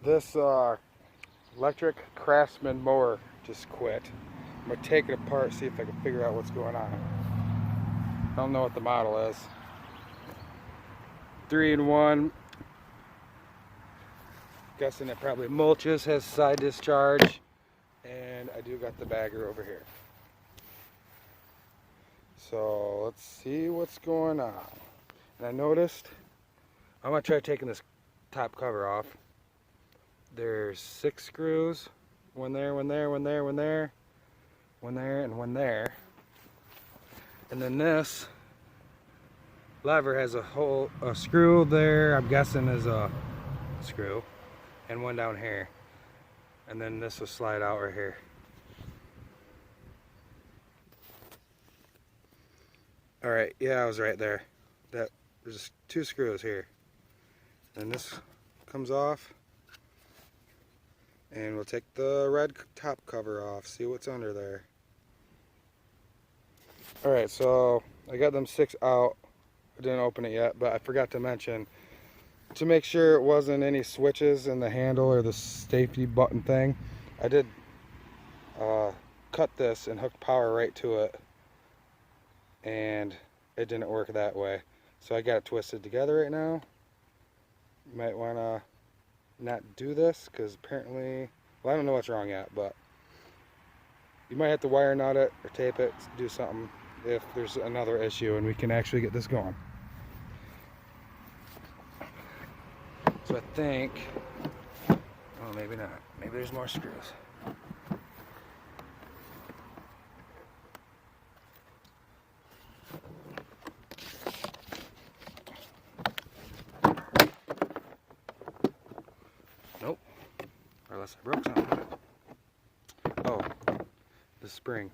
This electric Craftman mower just quit. I'm gonna take it apart, see if I can figure out what's going on. I don't know what the model is. 3-in-1. Guessing it probably mulches, has side discharge, and I do got the bagger over here. So let's see what's going on. And I noticed, I'm gonna try taking this top cover off. There's 6 screws, one there, one there, one there, one there, one there, and one there. And then this lever has a screw there, I'm guessing is a screw, and one down here. And then this will slide out right here. Alright, yeah, I was right there. There's 2 screws here. And this comes off. And we'll take the red top cover off, see what's under there. Alright, so I got them 6 out. I didn't open it yet, but I forgot to mention, to make sure it wasn't any switches in the handle or the safety button thing, I did cut this and hooked power right to it, and it didn't work that way. So I got it twisted together right now. You might want to not do this, because apparently, well, I don't know what's wrong yet, but you might have to wire nut it or tape it, do something if there's another issue and we can actually get this going. So I think, oh, maybe not, maybe there's more screws. Nope, or unless I broke something. Oh, the spring.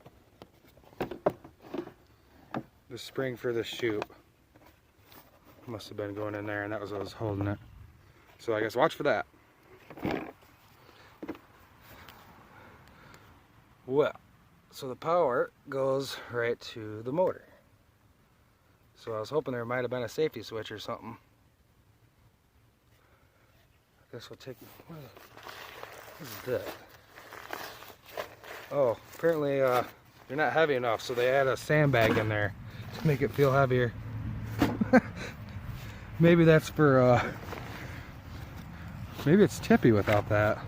The spring for the chute must have been going in there, and that was what was holding it. So I guess watch for that. Well, so the power goes right to the motor. So I was hoping there might have been a safety switch or something. I guess we'll take, what is that? Oh, apparently they're not heavy enough, so they add a sandbag in there to make it feel heavier. Maybe that's for, maybe it's tippy without that.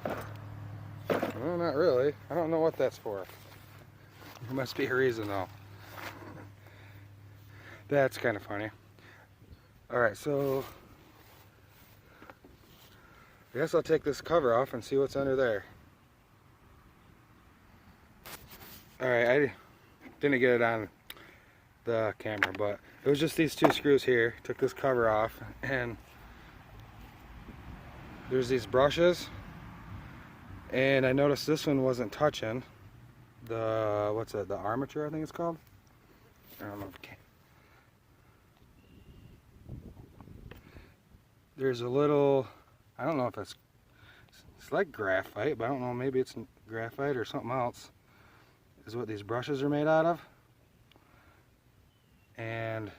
Well, not really. I don't know what that's for. There must be a reason though. That's kind of funny. Alright, so I guess I'll take this cover off and see what's under there. Alright, I didn't get it on the camera, but it was just these 2 screws here. Took this cover off, and there's these brushes, and I noticed this one wasn't touching the, what's it, the armature I think it's called? I don't know if it can. There's a little, I don't know if it's like graphite, but I don't know, maybe it's graphite or something else, is what these brushes are made out of. And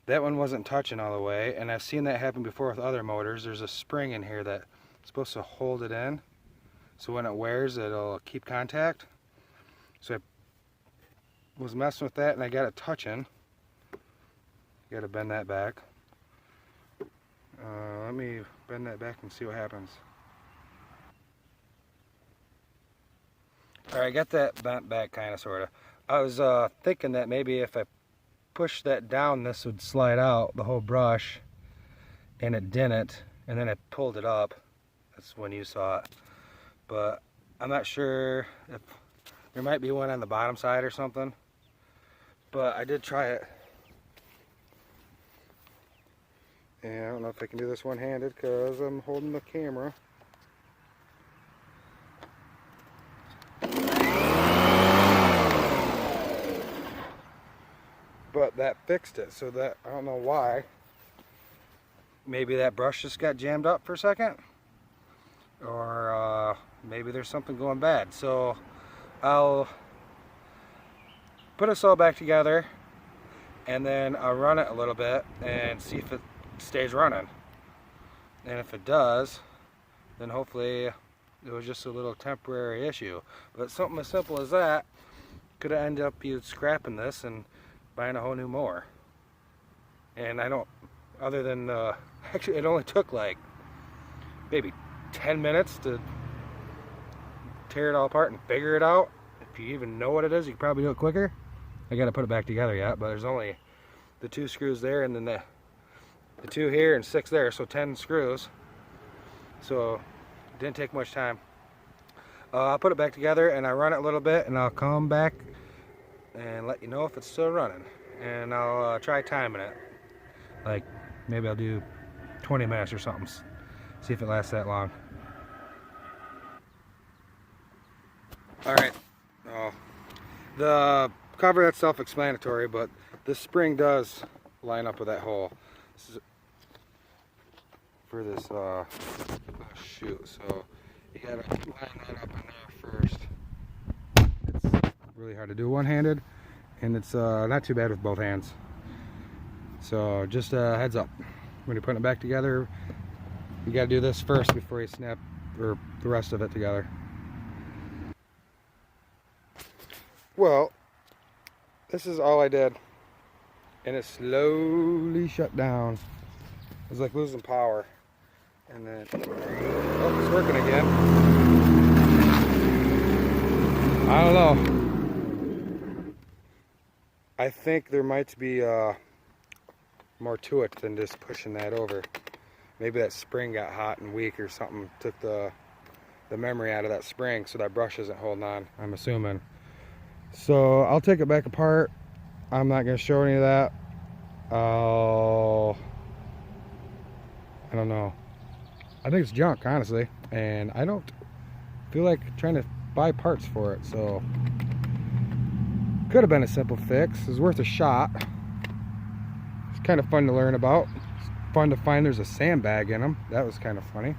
that one wasn't touching all the way, and I've seen that happen before with other motors. There's a spring in here that's supposed to hold it in, so when it wears it'll keep contact. So I was messing with that and I got it touching. Got to bend that back. Let me bend that back and see what happens. Alright, I got that bent back kind of, sort of. I was thinking that maybe if I push that down, this would slide out, the whole brush, and it didn't, and then I pulled it up. That's when you saw it. But I'm not sure if there might be one on the bottom side or something, but I did try it. And I don't know if I can do this one-handed because I'm holding the camera. But that fixed it, so that, I don't know why. Maybe that brush just got jammed up for a second, or maybe there's something going bad. So I'll put us all back together, and then I'll run it a little bit and see if it stays running. And if it does, then hopefully it was just a little temporary issue. But something as simple as that could have ended up you scrapping this and buying a whole new mower. And I don't, other than, actually it only took like maybe 10 minutes to tear it all apart and figure it out. If you even know what it is, you could probably do it quicker. I gotta put it back together yet, but there's only the 2 screws there and then the 2 here and 6 there, so 10 screws. So it didn't take much time. I'll put it back together and I run it a little bit and I'll come back and let you know if it's still running. And I'll try timing it. Like maybe I'll do 20 minutes or something. See if it lasts that long. Alright. The cover, that's self-explanatory, but this spring does line up with that hole. This is for this shoot, so you gotta line that up in there first. It's really hard to do one-handed, and it's not too bad with both hands. So just heads up, when you're putting it back together, you gotta do this first before you snap or the rest of it together. Well, this is all I did, and it slowly shut down. It was like losing power, and then oh, it's working again. I don't know. I think there might be more to it than just pushing that over. Maybe that spring got hot and weak or something, took the memory out of that spring, so that brush isn't holding on, I'm assuming. So I'll take it back apart. I'm not going to show any of that. I don't know. I think it's junk, honestly, and I don't feel like trying to buy parts for it, so could have been a simple fix. It's worth a shot. It's kind of fun to learn about. It's fun to find there's a sandbag in them. That was kind of funny.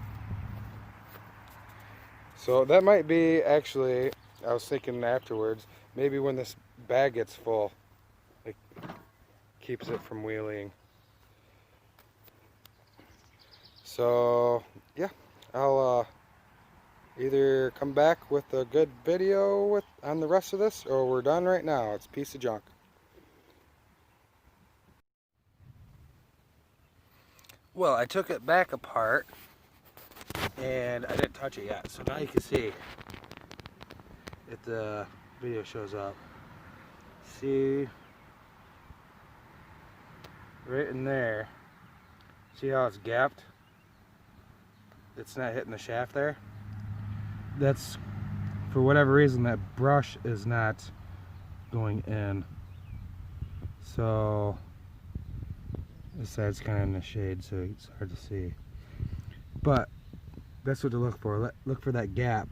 So that might be, actually, I was thinking afterwards, maybe when this bag gets full, it keeps it from wheeling. So yeah, I'll either come back with a good video on the rest of this, or we're done right now. It's a piece of junk. Well, I took it back apart and I didn't touch it yet, so now you can see if the video shows up. See right in there, see how it's gapped? It's not hitting the shaft there. That's, for whatever reason, that brush is not going in. So this side's kind of in the shade, so it's hard to see. But that's what to look for. Look for that gap.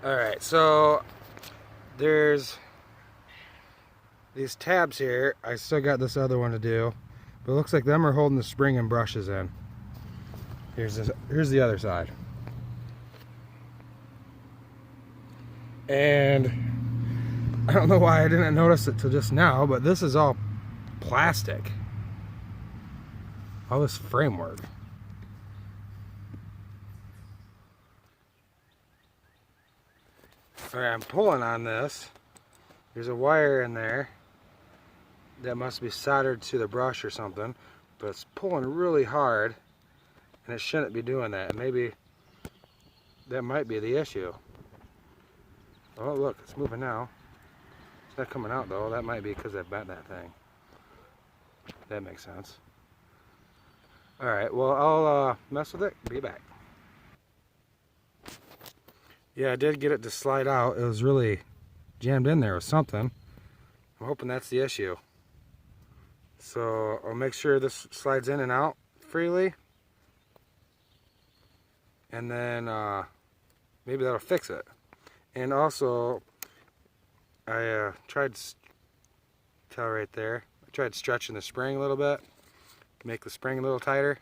Alright, so there's these tabs here. I still got this other one to do, but it looks like them are holding the spring and brushes in. Here's the other side. And I don't know why I didn't notice it till just now, but this is all plastic. All this framework. Alright, I'm pulling on this. There's a wire in there that must be soldered to the brush or something, but it's pulling really hard, and it shouldn't be doing that. And maybe that might be the issue. Oh look, it's moving now. It's not coming out though. That might be because I bent that thing. That makes sense. Alright, well I'll mess with it, be back. Yeah, I did get it to slide out. It was really jammed in there with something. I'm hoping that's the issue. So I'll make sure this slides in and out freely, and then maybe that'll fix it. And also, I tried to tell right there, I tried stretching the spring a little bit to make the spring a little tighter.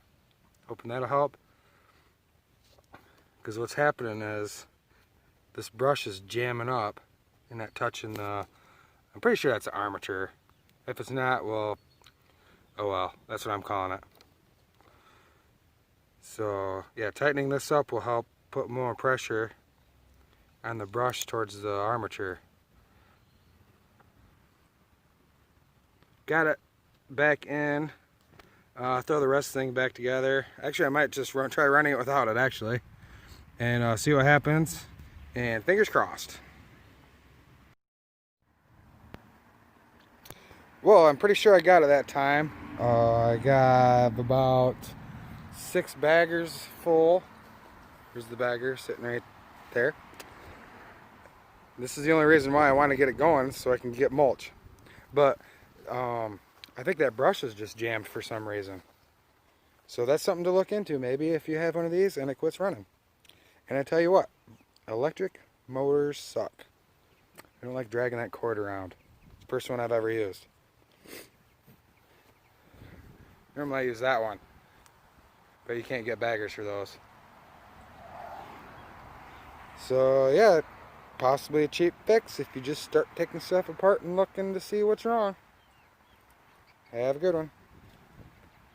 Hoping that'll help, because what's happening is this brush is jamming up and not touching the, I'm pretty sure that's the armature. If it's not, well, oh well, that's what I'm calling it. So yeah, tightening this up will help put more pressure on the brush towards the armature. Got it back in. Throw the rest of the thing back together. Actually, I might just try running it without it, actually. And see what happens. And fingers crossed. Well, I'm pretty sure I got it that time. I got about 6 baggers full. Here's the bagger sitting right there. This is the only reason why I want to get it going, so I can get mulch. But I think that brush is just jammed for some reason. So that's something to look into maybe if you have one of these and it quits running. And I tell you what, electric motors suck. I don't like dragging that cord around. It's the first one I've ever used. Normally I use that one, but you can't get baggers for those. So yeah, possibly a cheap fix if you just start taking stuff apart and looking to see what's wrong. Have a good one.